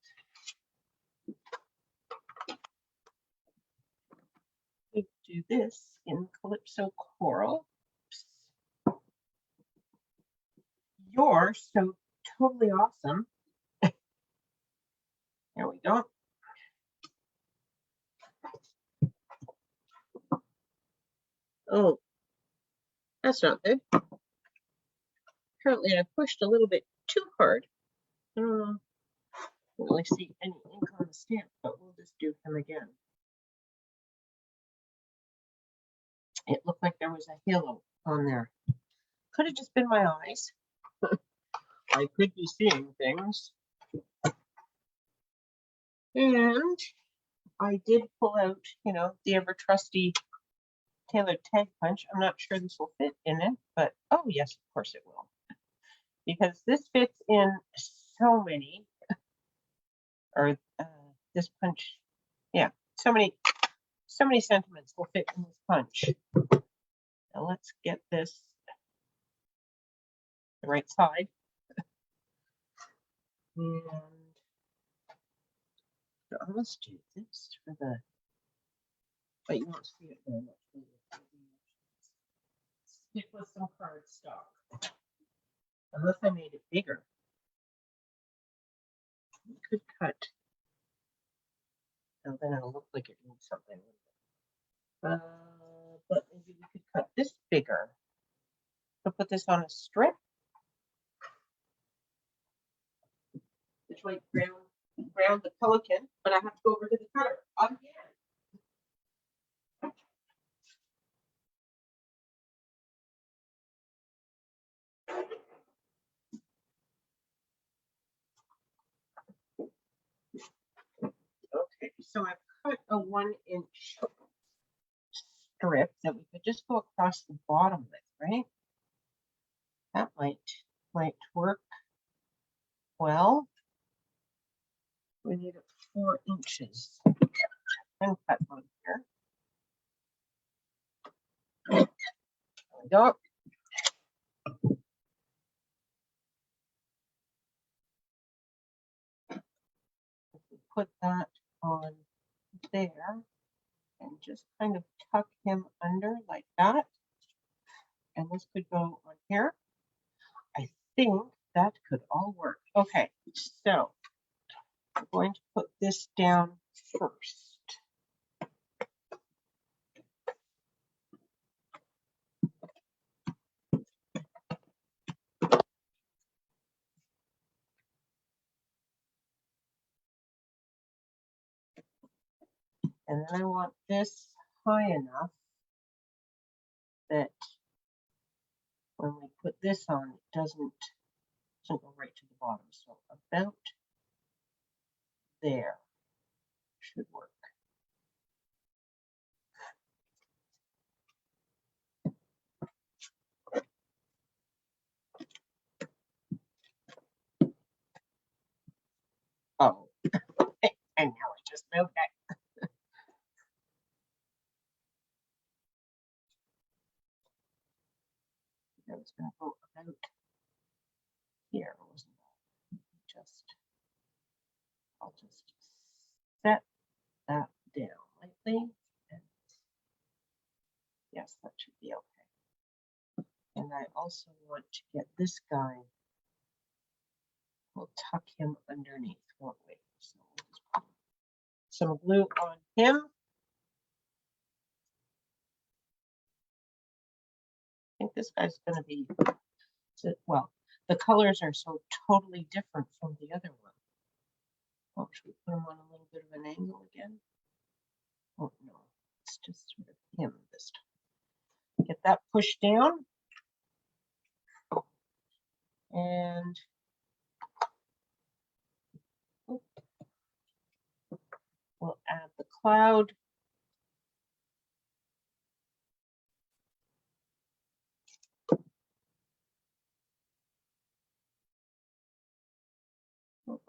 We do this in Calypso Coral. You're so totally awesome. There we go. Oh, that's not good. Apparently I pushed a little bit too hard. I don't really see any ink on the stamp, but we'll just do him again. It looked like there was a halo on there. Could have just been my eyes. I could be seeing things. And I did pull out, the ever trusty tailored tag punch. I'm not sure this will fit in it, but oh yes, of course it will. Because this fits in so many, or this punch, yeah, so many sentiments will fit in this punch. Now let's get this the right side. And I'll almost do this for the, but you won't see it very much. Stick with some cardstock. Unless I made it bigger. You could cut. Now then it'll look like it needs something. But maybe we could cut this bigger. So put this on a strip. Which might ground the pelican, but I have to go over to the cutter again. Okay, so I've cut a 1-inch strip that we could just go across the bottom with, right? That might work well. We need 4 inches. And cut one here. There we go. Put that on there and just kind of tuck him under like that. And this could go on here. I think that could all work. Okay, so I'm going to put this down first. And then I want this high enough that when we put this on, it doesn't go right to the bottom. So about there should work. Oh, and now I just moved it. I was going to go about here, wasn't it? I'll just set that down lightly. Yes, that should be okay. And I also want to get this guy. We'll tuck him underneath, won't we? So we'll just put some glue on him. I think this guy's going to be, well, the colors are so totally different from the other one. Oh, should we put him on a little bit of an angle again? Oh, no, it's just sort of him this time. Get that pushed down. And we'll add the cloud.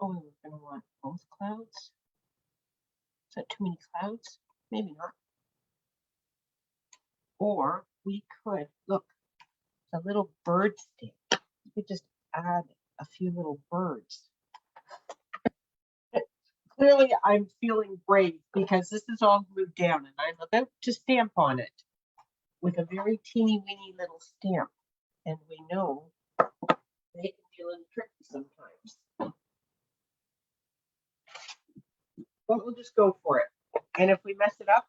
Oh, we're going to want both clouds. Is that too many clouds? Maybe not. Or we could, look, the little bird stick. We could just add a few little birds. Clearly, I'm feeling brave because this is all glued down and I'm about to stamp on it with a very teeny weeny little stamp. And we know they can be a little tricky sometimes. But we'll just go for it. And if we mess it up,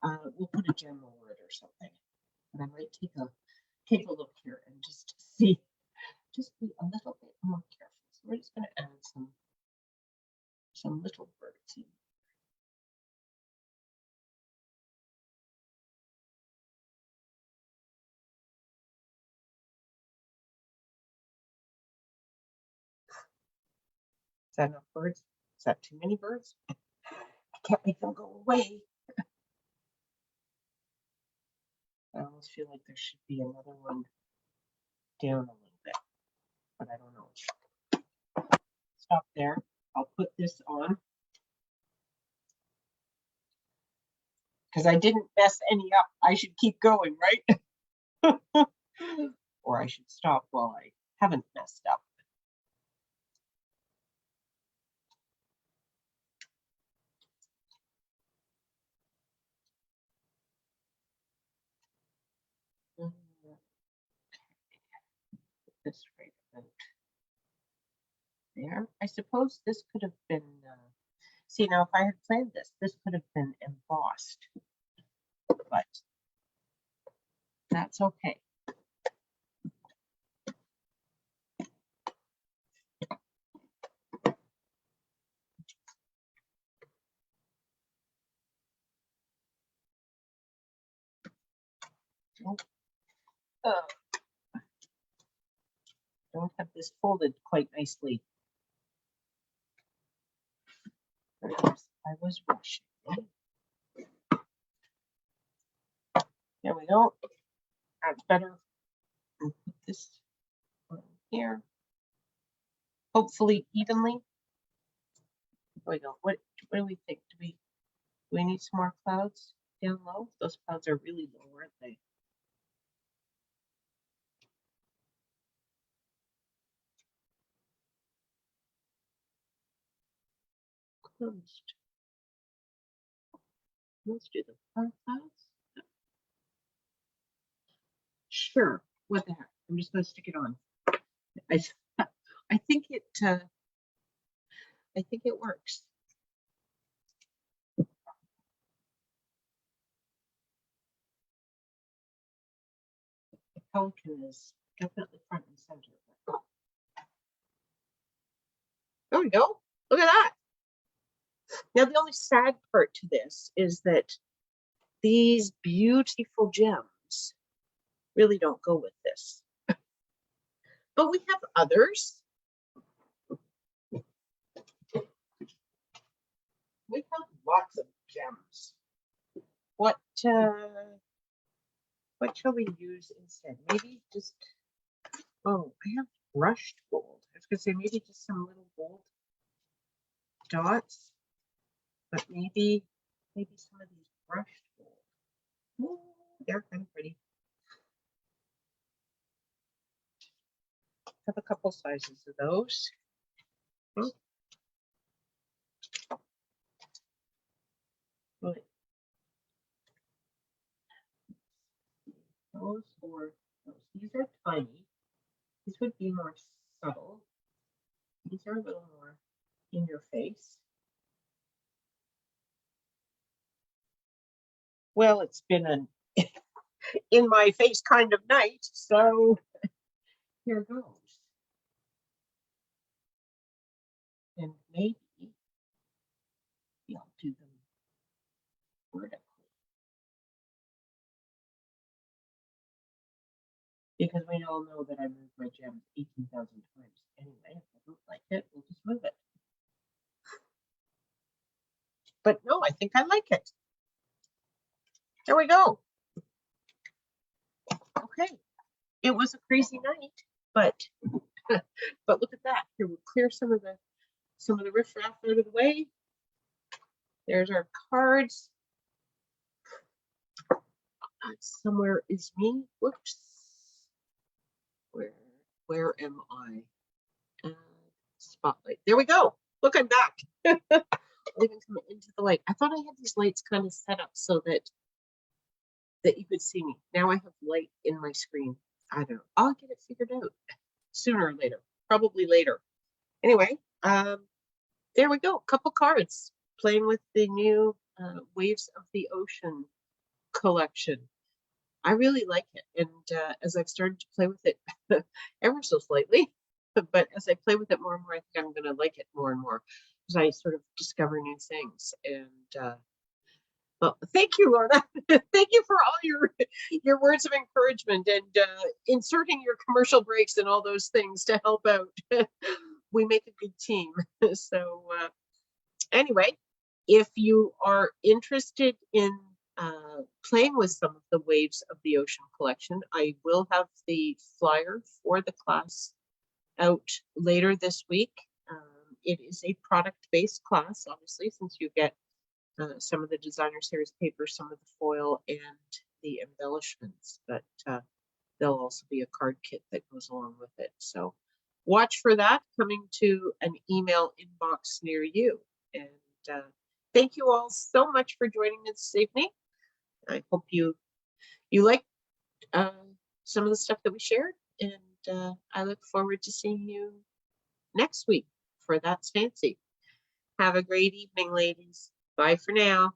we'll put a general word or something. But I might take a look here and just see, just be a little bit more careful. So we're just going to add some little birds in. Is that enough birds? Is that too many birds? I can't make them go away. I almost feel like there should be another one down a little bit, but I don't know. Stop there. I'll put this on because I didn't mess any up. I should keep going, right? Or I should stop while I haven't messed up. Put this right about there. I suppose this could have been, see now if I had planned this could have been embossed, but that's okay. Don't have this folded quite nicely. I was rushing. There we go. That's better. I'll put this on here. Hopefully evenly. There we go. What do we think? Do we need some more clouds down low? Those clouds are really low, aren't they? Closed. Let's do the front clouds. Sure. What the heck? I'm just going to stick it on. I think it works. The pelican is definitely front and center. There we go. Look at that. Now the only sad part to this is that these beautiful gems really don't go with this. But we have others. We have lots of gems. What shall we use instead? Maybe just, oh, I have brushed gold. I was gonna say maybe just some little gold dots, but maybe some of these brushed gold. Ooh, they're kind of pretty. Have a couple sizes of those. Right. those or those. These are tiny. These would be more subtle. These are a little more in your face. Well, it's been an in my face kind of night, so here goes. And maybe I'll do them vertically. Because we all know that I moved my gems 18,000 times anyway. If I don't like it, we'll just move it. But no, I think I like it. There we go. Okay. It was a crazy night, but but look at that. Here, we'll clear some of the riffraff out of the way. There's our cards. Somewhere is me. Whoops. Where am I? Spotlight. There we go. Look, I'm back. I'll even come into the light. I thought I had these lights kind of set up so that you could see me. Now I have light in my screen. I don't know. I'll get it figured out sooner or later. Probably later. Anyway, there we go. Couple cards. Playing with the new Waves of the Ocean collection. I really like it, and as I've started to play with it ever so slightly, but as I play with it more and more, I think I'm going to like it more and more as I sort of discover new things. And well, thank you, Lorna. Thank you for all your words of encouragement and inserting your commercial breaks and all those things to help out. We make a good team. So anyway, if you are interested in playing with some of the Waves of the Ocean collection, I will have the flyer for the class out later this week. It is a product-based class, obviously, since you get some of the designer series paper, some of the foil, and the embellishments, but there'll also be a card kit that goes along with it. So watch for that coming to an email inbox near you. And thank you all so much for joining us this evening. I hope you like some of the stuff that we shared, and I look forward to seeing you next week for That's Fancy. Have a great evening, ladies. Bye for now.